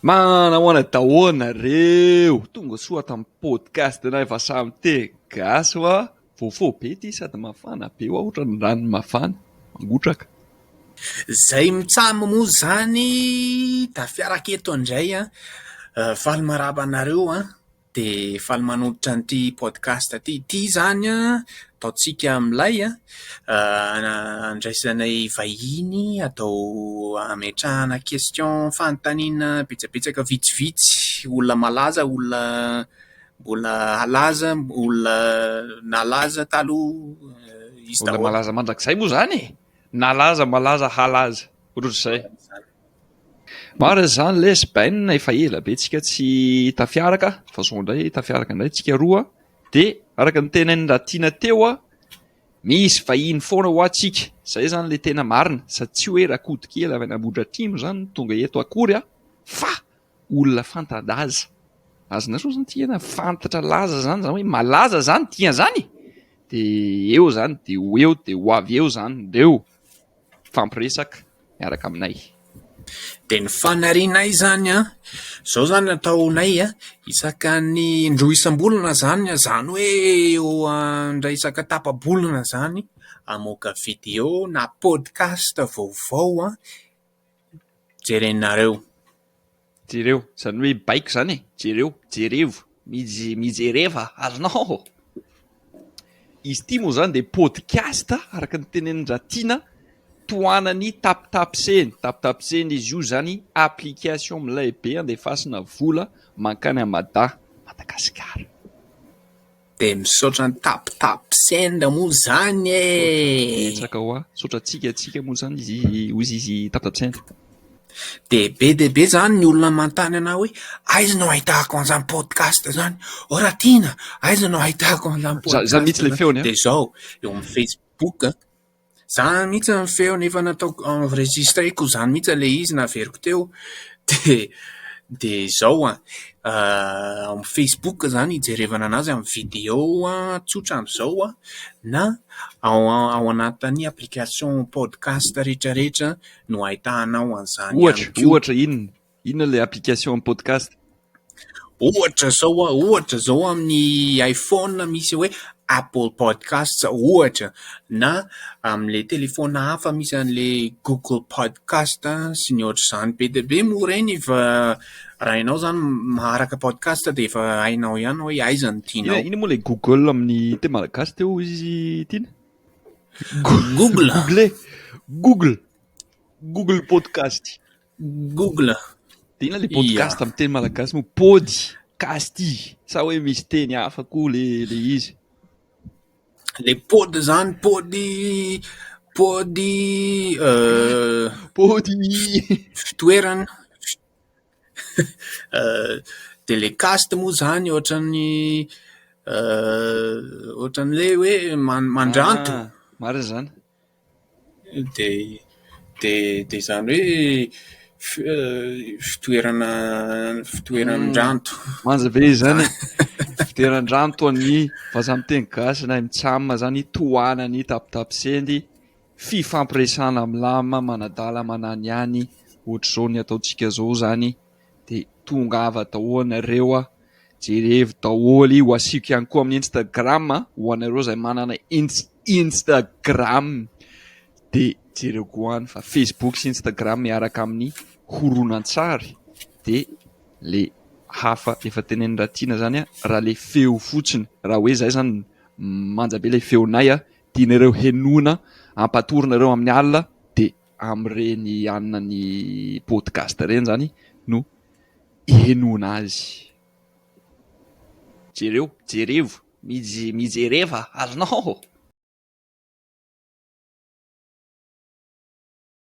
Manahoana dahonareo tonga soa tamin'ny podcast na efa samy tegasy va vaovao be ty sady mafana be oa ohatra ny rano mafana mangotraka Zay mitsamo moa zany da fiaraka eto indray faly maraba anareo de faly manolotra an'ity podcast ty zany ataotsika amilay andraisanay vahiny atao ametrahana question fanontaniana betsabetsaka vitsivitsy olona malaza olona mbola alaza olona nalaza taloha izy olona malaza mandrakizay moa zany nalaza malaza halaza ohatr'izay maro zany lesbaine efa ela be tsika tsy tafiaraka fa zao indray tafiaraka indray tsika roa de araka ny tenainy raha teo misy vahiny foana ho atsika zay zany le tena marina sady tsy hoe rakody kely avy nambotra atrimo zany tonga eto akory fa olona fanta-daza azona so zany tiana fantatra laza zany zany hoe malaza zany tia zany de eo zany de ho eo de ho avy eo zany reo fampiresaka miaraka aminay de ny fanarinay zany zao zany ataonay isaka ny indroa isam-bolana zany zany hoe eo indray isaka tapa-bolana zany amoaka video na podcast vaovao jerenareo zany hoe baiko zany jerevo mijereva azonao izy ty moa zany de podcast araka ny tenenindra tiana toanany tapitapseny izy io zany application milay be andefasina vola mankany a Madagasikara de misaotra ny tapitapsenda moa zany etsaka hoa saotra tsika moa zany izy tapitapsenda de be zany ny olona mantany ana hoe aiza no ahitako an'izany podcast zany oratina aiza no ahitako an'izany podcast zany mihitsy le feony de zao eo amin'ny Facebook zany mihitsy ny feony efa nataoko enregistreko zany mihitsy le izy naveriko teo de zao amin'ny Facebook zany ijerevana anazy amin'ny video tsotra am'izao na ao anatin'ny application podcast rehetrarehetra no ahitanao an'izany ohatra inona le application podcast ohatra zao amin'ny iPhone misy hoe Apple Podcasts ohatra na amin'le telefona hafa misy an'le Google Podcast sy ny ohatr'izany be de be moa reny fa raha ianao zany maharaka podcast de efa hainao ihany hoe aiza ny tianao. Ino moa le Google amin'ny teny malagasy teo izy tiana Google podcast de ina le podcast amin'ny teny malagasy moa podcast sa hoe misy teny hafa koa le izy le pod zany pody fitoerana de le cast moa zany ohatran'le hoe mandranto mara zany de zany hoe fitoeran-dranto manja be zany fitoeran-dranto an'ny vazaha miteny gasy na mitsama zany toanany tapitapisendy fifampiresana amin'ny lama manadala manany any ohatr'izao ny ataontsika zao zany de tongava dahonareo jerevo daholy ho asiko ihany koa amin'ny Instagram ho anareo zay manana Instagram de jereo koa any fa Facebook sy Instagram miaraka amin'ny horonan-tsary de le hafa efa tenen'ny raha tiana zany raha le feo fotsiny raha hoe zay zany manja be le feonay tianareo henona ampatorinareo amin'ny alina de am'ireny anina ny podcast reny zany no henona azy jerevo mijereva azonao